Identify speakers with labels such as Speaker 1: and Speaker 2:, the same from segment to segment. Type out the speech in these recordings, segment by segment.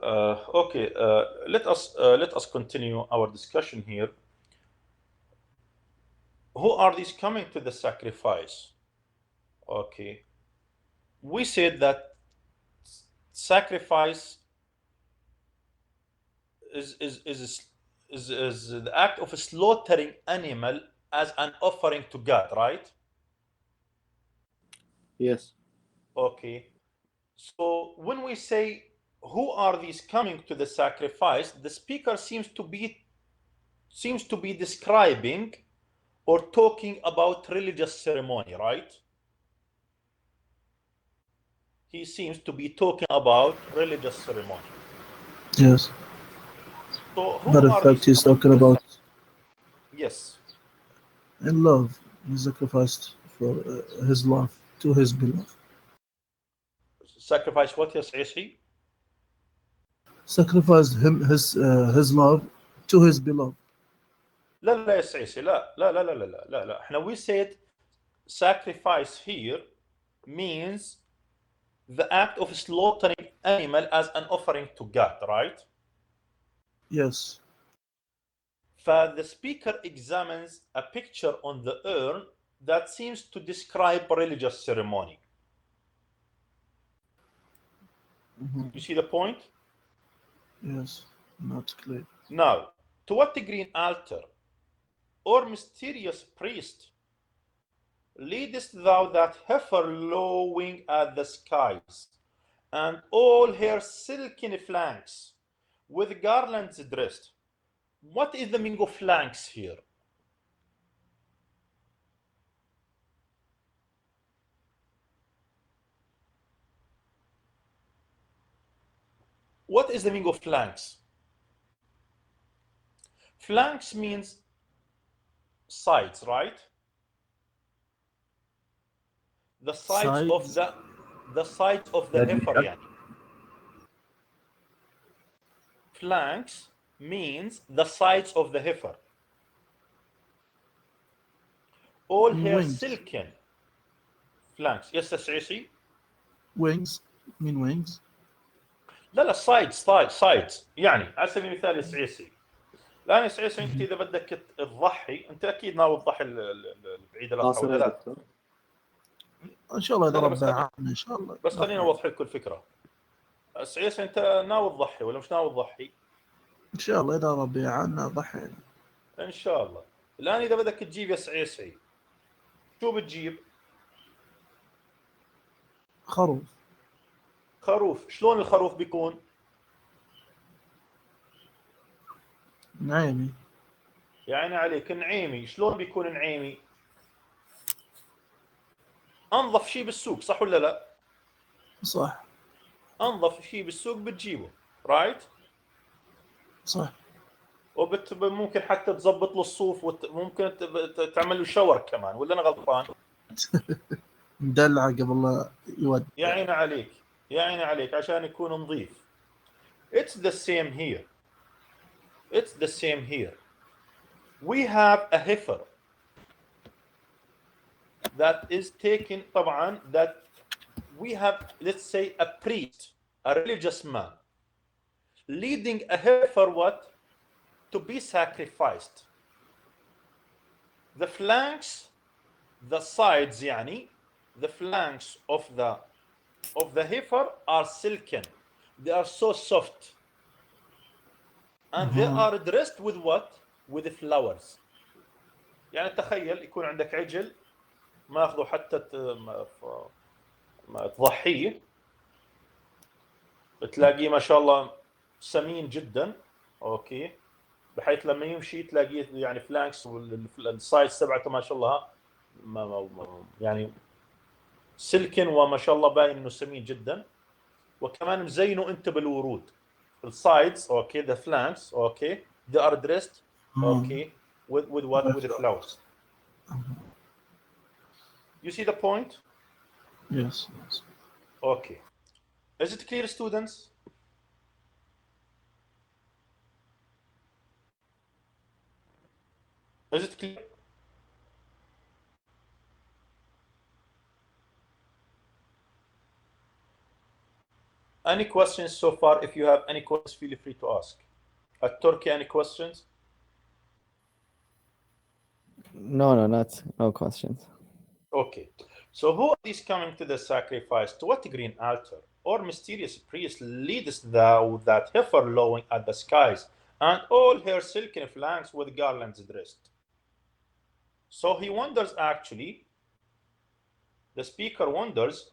Speaker 1: Okay, let us continue our discussion here. Who are these coming to the sacrifice? Okay, we said that sacrifice is the act of slaughtering animal as an offering to God, right?
Speaker 2: Yes.
Speaker 1: Okay, so when we say who are these coming to the sacrifice, the speaker seems to be describing or talking about religious ceremony, right? He seems to be talking about religious ceremony.
Speaker 3: Yes.
Speaker 1: So who
Speaker 3: But in
Speaker 1: are
Speaker 3: fact,
Speaker 1: these
Speaker 3: he's
Speaker 1: coming to
Speaker 3: talking
Speaker 1: the
Speaker 3: about
Speaker 1: yes?
Speaker 3: in love. He sacrificed for his love to his beloved.
Speaker 1: Sacrifice what? Yes, Isi?
Speaker 3: Sacrificed his love to his beloved.
Speaker 1: لا لا يا Isi, لا لا لا لا لا لا لا لا. احنا we said sacrifice here means the act of slaughtering animal as an offering to God, right?
Speaker 3: Yes.
Speaker 1: The speaker examines a picture on the urn that seems to describe religious ceremony.
Speaker 3: Mhm.
Speaker 1: You see the point?
Speaker 3: Yes. Not clear.
Speaker 1: Now, to what degree an altar or mysterious priest leadest thou that heifer lowing at the skies, and all her silken flanks with garlands dressed? What is the meaning of flanks here? What is the meaning of flanks? Flanks means sides, right? The sides of
Speaker 3: Sides.
Speaker 1: the heifer, yani. Flanks means the sides of the heifer. All her
Speaker 3: Wings.
Speaker 1: silken flanks. Yes, Sisi.
Speaker 3: Wings. Mean wings.
Speaker 1: لا لا sides يعني على سبيل المثال يا سعيسي. الان يا سعيسي انت
Speaker 3: Mhm.
Speaker 1: اذا بدك تضحي انت اكيد ناوي تضحي العيد الاضحى
Speaker 2: حاصل
Speaker 1: ولا
Speaker 2: يا
Speaker 1: لا؟
Speaker 2: دكتور.
Speaker 3: ان شاء الله اذا
Speaker 1: لا لا
Speaker 3: ربي عان ان شاء الله
Speaker 1: بس خليني
Speaker 3: ضحي.
Speaker 1: اوضح لكم الفكره. سعيسي انت ناوي تضحي ولا مش ناوي تضحي؟
Speaker 3: ان شاء الله اذا ربي عنا ضحينا.
Speaker 1: ان شاء الله. الان اذا بدك تجيب يا سعيسي شو بتجيب؟
Speaker 3: خروف.
Speaker 1: خروف. شلون الخروف بيكون؟
Speaker 3: نعيمي.
Speaker 1: يعني عليك نعيمي. شلون بيكون نعيمي؟ انظف شيء بالسوق، صح ولا لا؟
Speaker 3: صح.
Speaker 1: انظف شيء بالسوق بتجيبه، رايت؟
Speaker 3: صح.
Speaker 1: ممكن حتى تظبط له الصوف وممكن تعمل له شاور كمان، ولا انا غلطان؟
Speaker 3: مدلع قبل لا يودع.
Speaker 1: يا عيني عليك، يا عيني عليك عشان يكون نظيف. It's the same here. It's the same here. We have a heifer that is taken طبعا that we have, let's say, a priest, a religious man leading a heifer what? To be sacrificed. The flanks, the sides يعني, the flanks of the heifer are silken. They are so soft. And they are dressed with what? With flowers. يعني تخيل يكون عندك عجل ماخذه حتى ما تضحيه، تلاقيه ما شاء الله سمين جدا، اوكي، بحيث لما يمشي تلاقيه يعني فلانكس والسايز تبعته ما شاء الله يعني سلكن، وما شاء الله باين انه سمين جدا، وكمان مزينه انت بالورود. السايدز اوكي، ذا فلانكس اوكي، they are dressed okay with what? With the flowers. You see the point?
Speaker 3: Yes. Yes.
Speaker 1: Okay. Is it clear, students? Is it clear? Any questions so far? If you have any questions, feel free to ask. At Turkey, any questions?
Speaker 2: No questions.
Speaker 1: Okay. So who are these coming to the sacrifice? To what green altar? Or mysterious priest leadest thou that heifer lowing at the skies, and all her silken flanks with garlands dressed? So he wonders actually, the speaker wonders,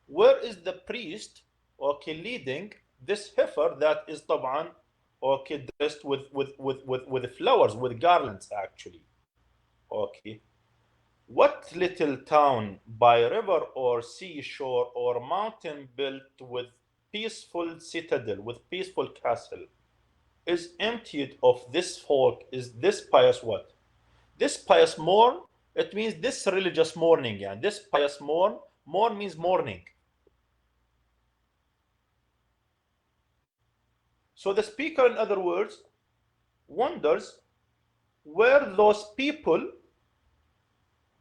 Speaker 1: where is the priest, okay, leading this heifer that is طبعا, okay, dressed with flowers, with garlands actually. Okay. What little town by river or seashore or mountain built with peaceful citadel, with peaceful castle, is emptied of this folk? Is this pious what? This pious mourn, it means this religious mourning, and this pious mourn means mourning. So the speaker, in other words, wonders where those people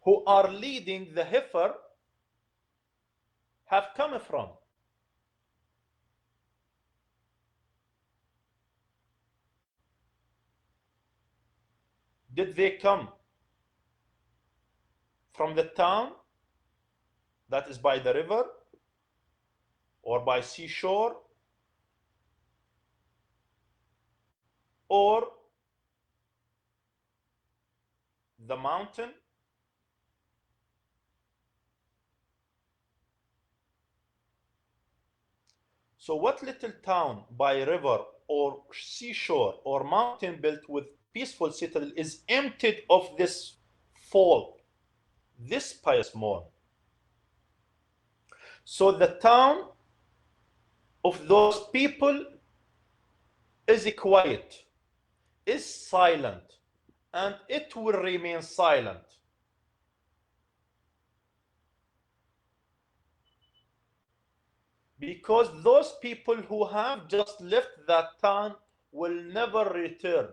Speaker 1: who are leading the heifer have come from. Did they come from the town that is by the river or by seashore, or the mountain? So what little town by river or seashore or mountain built with peaceful citadel is emptied of this folk, this pious mourn? So the town of those people is quiet, is silent, and it will remain silent. Because those people who have just left that town will never return.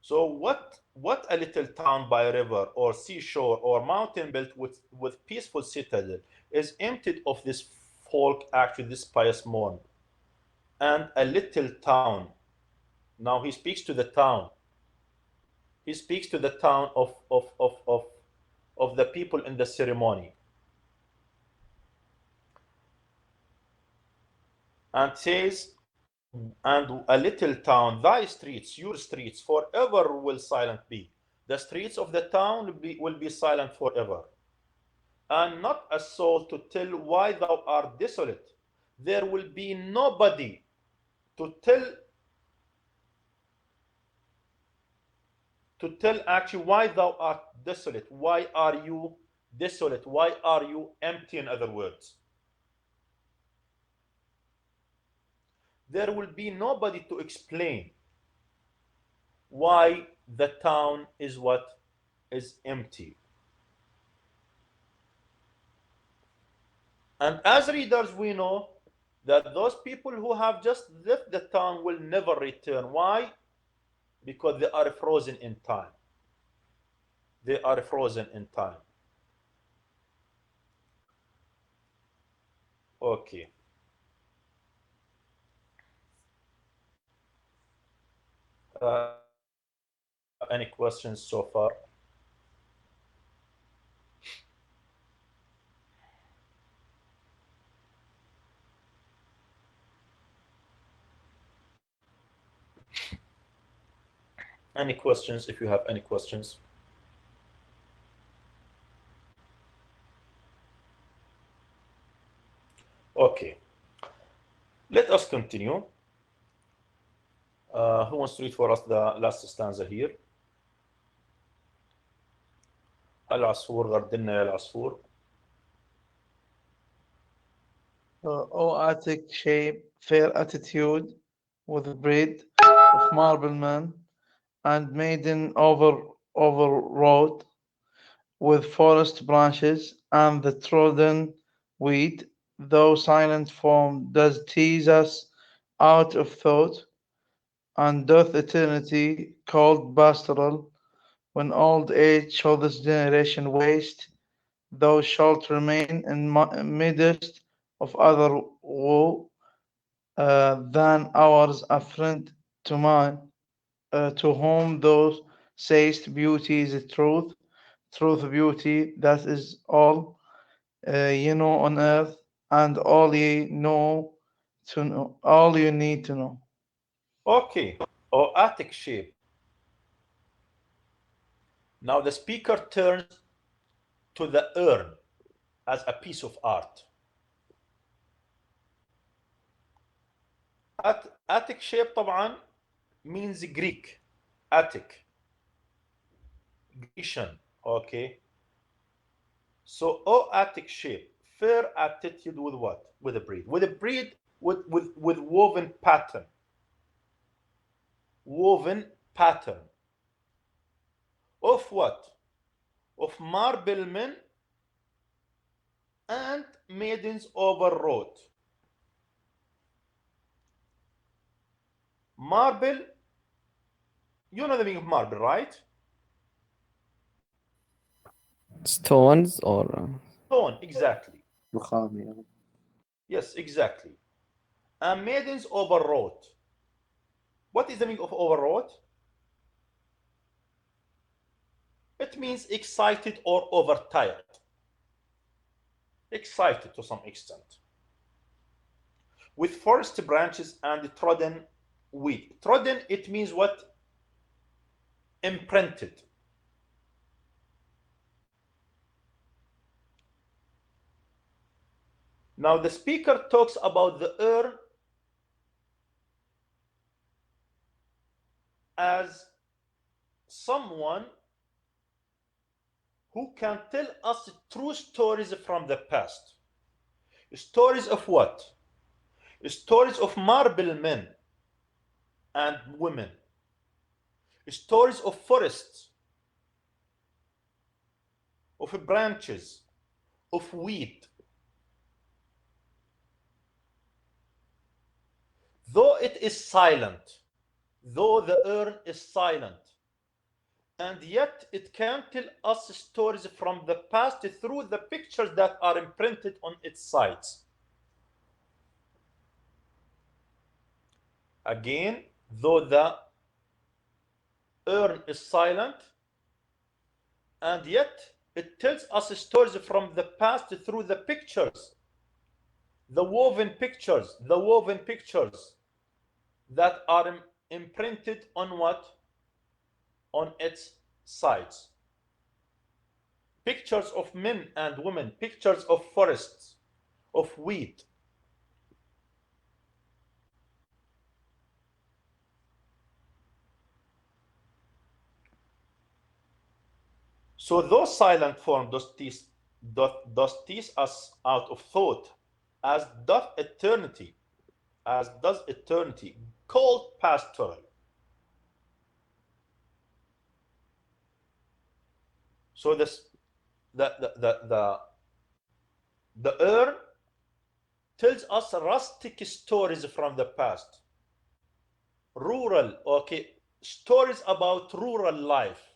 Speaker 1: So what a little town by river or seashore or mountain built with peaceful citadel is emptied of this folk, actually this pious mourn. And a little town. Now he speaks to the town. He speaks to the town of the people in the ceremony. And says, and a little town, thy streets, your streets, forever will silent be. The streets of the town will be silent forever. And not a soul to tell why thou art desolate. There will be nobody to tell actually why thou art desolate. Why are you desolate? Why are you empty, in other words? There will be nobody to explain why the town is what is empty. And as readers, we know that those people who have just left the town will never return. Why? Because they are frozen in time. They are frozen in time. Okay. Any questions so far? Any questions, if you have any questions? Okay. Let us continue. Who wants to read for us the last stanza here? العصفور غردنا يا العصفور.
Speaker 4: O Attic shape, fair attitude, with breed of marble man, and maiden overwrought with forest branches, and the trodden weed, though silent form, does tease us out of thought, and doth eternity called pastoral, when old age shall this generation waste, thou shalt remain in midst of other woe than ours, a friend to mine, to whom thou sayest, beauty is truth, truth beauty, that is all ye know on earth, and all ye know to know, all you need to know.
Speaker 1: Okay, or Attic shape. Now the speaker turns to the urn as a piece of art. Attic shape طبعا means Greek. Attic. Grecian. Okay. So Attic shape. Fair attitude with what? With a breed. With a breed with woven pattern. Woven pattern. Of what? Of marble men and maidens overwrought. Marble, you know the meaning of marble, right?
Speaker 2: Stones or
Speaker 1: Stone, exactly.
Speaker 5: رخام يعني.
Speaker 1: Yes, exactly. And maidens overwrought. What is the meaning of overwrought? It means excited or overtired. Excited to some extent. With forest branches and trodden wheat. Trodden, it means what? Imprinted. Now the speaker talks about the urn as someone who can tell us true stories from the past. Stories of what? Stories of marble men and women. Stories of forests, of branches, of wheat. Though it is silent, though the urn is silent, and yet it can tell us stories from the past through the pictures that are imprinted on its sides. Again, though the urn is silent, and yet it tells us stories from the past through the pictures, the woven pictures that are imprinted on what? On its sides. Pictures of men and women, pictures of forests, of wheat. So those silent forms does tease us out of thought, as does eternity, called pastoral. So this the urn tells us rustic stories from the past, rural, okay, stories about rural life,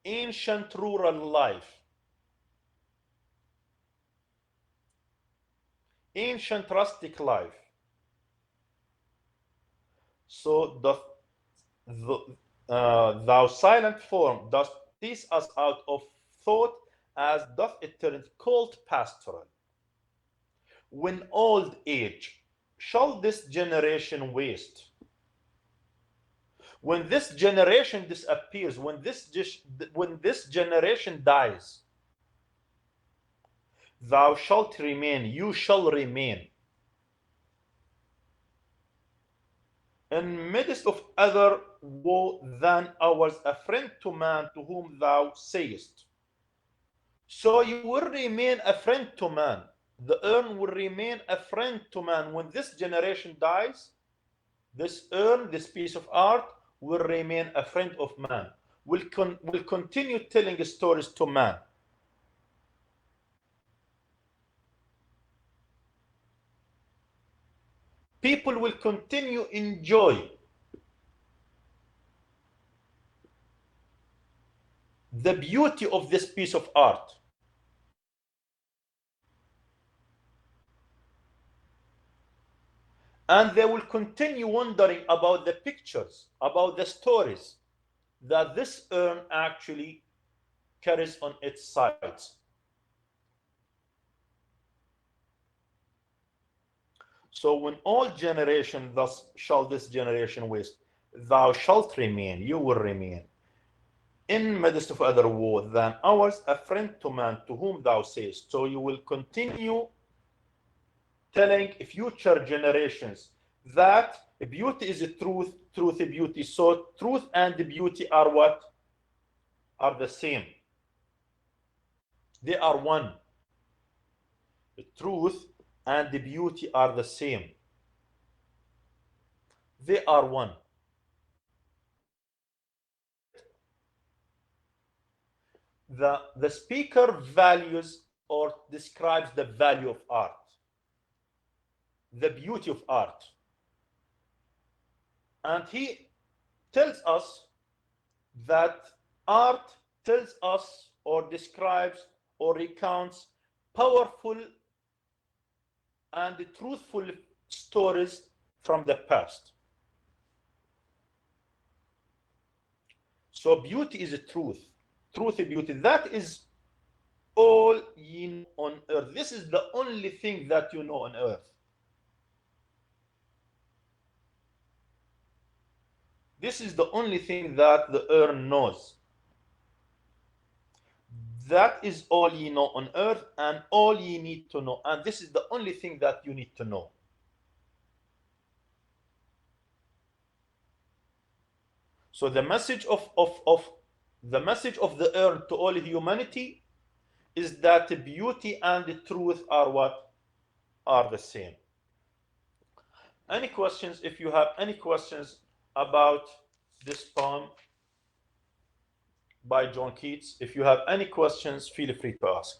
Speaker 1: ancient rural life, ancient rustic life. So thou silent form does tease us out of thought, as doth eternity, called pastoral. When old age shall this generation waste, when this generation disappears, when this generation dies, thou shalt remain, you shall remain in midst of other woe than ours, a friend to man to whom thou sayest. So you will remain a friend to man. The urn will remain a friend to man. When this generation dies, this urn, this piece of art, will remain a friend of man, will continue telling stories to man. People will continue enjoy the beauty of this piece of art. And they will continue wondering about the pictures, about the stories that this urn actually carries on its sides. So when all generation, thus shall this generation waste, thou shalt remain, you will remain, in midst of other woe than ours, a friend to man to whom thou sayest. So you will continue telling future generations that beauty is truth, truth is beauty. So truth and beauty are what? Are the same. They are one. The truth and the beauty are the same. They are one. The speaker values or describes the value of art, the beauty of art. And he tells us that art tells us or describes or recounts powerful and truthful stories from the past. So beauty is a truth. Truth is beauty. That is all ye know on earth. This is the only thing that you know on earth. This is the only thing that the urn knows. That is all ye know on earth and all ye need to know. And this is the only thing that you need to know. So the message of the urn to all humanity is that the beauty and the truth are what? Are the same. Any questions? If you have any questions about this poem by John Keats, if you have any questions, feel free to ask.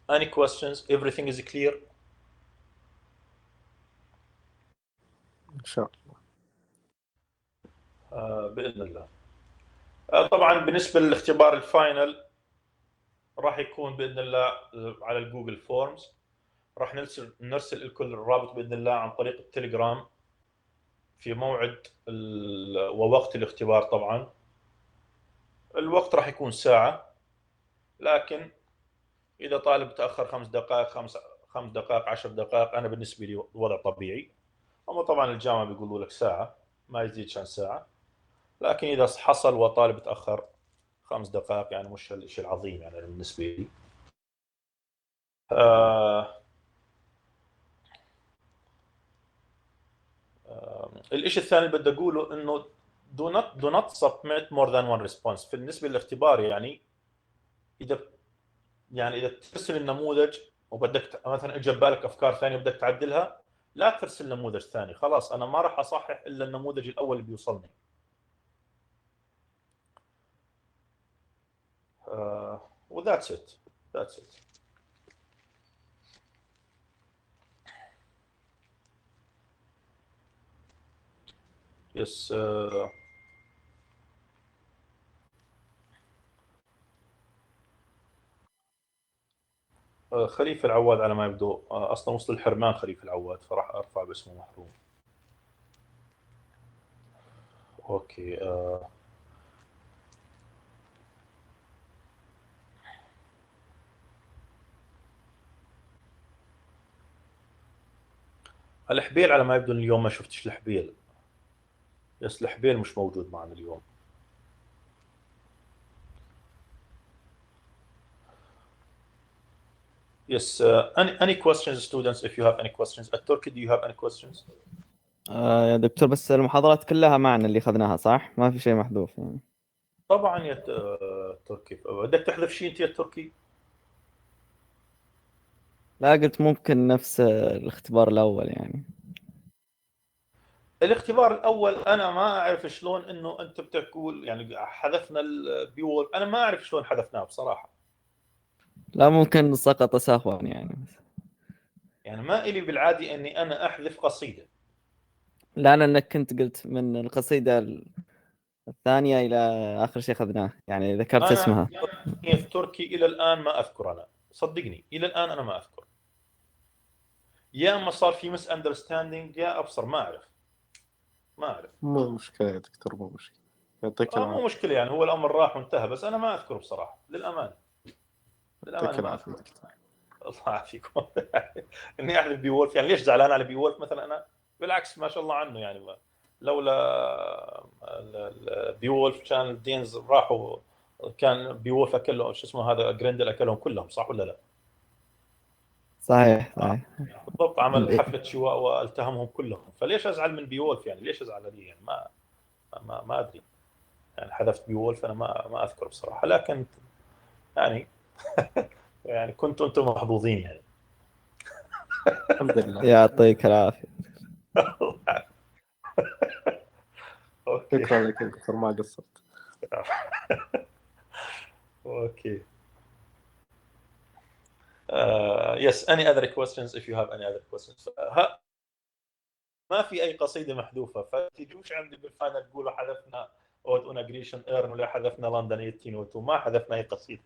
Speaker 1: Any questions? Everything is clear?
Speaker 2: إن شاء الله.
Speaker 1: بإذن الله. طبعا بالنسبة للاختبار الفاينل راح يكون بإذن الله على الجوجل فورمز. راح نرسل الكل الرابط بإذن الله عن طريق التليجرام في موعد ووقت الاختبار. طبعا الوقت راح يكون ساعة، لكن إذا طالب تأخر 5 دقائق 5 دقائق 10 دقائق أنا بالنسبة لي وضع طبيعي. أما طبعا الجامعة بيقولوا لك ساعة، ما يزيدش عن ساعة. لكن إذا حصل وطالب تأخر 5 دقائق يعني مش الشيء العظيم يعني بالنسبة لي. الشيء الثاني اللي بدي أقوله إنه do not submit more than one response. بالنسبة للاختبار يعني إذا ترسل النموذج وبدك مثلا اجى ببالك افكار ثانيه بدك تعدلها، لا ترسل نموذج ثاني. خلاص انا ما راح اصحح الا النموذج الاول اللي بيوصلني. وذاتس ات. That's it. Yes. خليفة العواد على ما يبدو اصلا وصل الحرمان خليفة العواد، فراح ارفع باسمه محروم. اوكي. الحبيل على ما يبدو اليوم ما شفتش الحبيل. يس الحبيل مش موجود معنا اليوم. Yes. Any questions, students? If you have any questions, at Turkey, do you have any questions?
Speaker 2: يا دكتور بس المحاضرات كلها معنا اللي أخذناها صح؟ ما في شيء محذوف يعني.
Speaker 1: طبعا يا تركي. بدك تحذف شيء انت يا تركي؟
Speaker 2: لا قلت ممكن نفس الاختبار الأول يعني.
Speaker 1: الاختبار الاول انا ما اعرف شلون انه انت بتقول يعني حذفنا البيول، انا ما اعرف شلون حذفناه بصراحه.
Speaker 2: لا ممكن سقط سهوا يعني.
Speaker 1: يعني ما إلي بالعادي اني انا احذف قصيده.
Speaker 2: لا لأنك كنت قلت من القصيدة الثانية إلى آخر شيء أخذناه، يعني ذكرت
Speaker 1: انا
Speaker 2: اسمها.
Speaker 1: التركي الى الان ما اذكر، انا صدقني الى الان انا ما اذكر. يا اما صار في مس اندرستاندينج يا ابصر ما اعرف. ما اعرف.
Speaker 5: مو مشكلة يا دكتور، مو مشكلة، يعطيك
Speaker 1: مو
Speaker 5: العافية.
Speaker 1: مشكله، يعني هو الامر راح وانتهى، بس انا ما اذكره بصراحه للامانه.
Speaker 5: يعطيك
Speaker 1: للامانه ما
Speaker 5: العافية
Speaker 1: اذكره.
Speaker 5: دكتور.
Speaker 1: الله يعافيكم. اني احذف بي وولف، يعني ليش زعلان على بي وولف مثلا؟ انا بالعكس ما شاء الله عنه، يعني لولا بي وولف كان الدينز راحوا، كان بي وولف اكلهم شو اسمه هذا جريندل اكلهم كلهم، صح ولا لا؟
Speaker 2: صحيح صحيح.
Speaker 1: بالضبط، عمل حفله شواء والتهمهم كلهم، فليش ازعل من بي وولف؟ يعني ليش ازعل عليه؟ يعني ما ادري. يعني حذفت بي وولف انا ما اذكر بصراحه، لكن يعني يعني كنتوا انتم محظوظين يعني.
Speaker 5: الحمد لله.
Speaker 2: يعطيك العافية.
Speaker 1: اوكي.
Speaker 5: شكرا لك يا دكتور، ما قصرت.
Speaker 1: Okay. Yes, any other questions if you have any other questions. ما في أي قصيدة محذوفة، فتجوش عندي بالفاينل تقولوا حذفنا اود اون اجريشن ايرن ولا حذفنا لندن 1802، ما حذفنا أي قصيدة.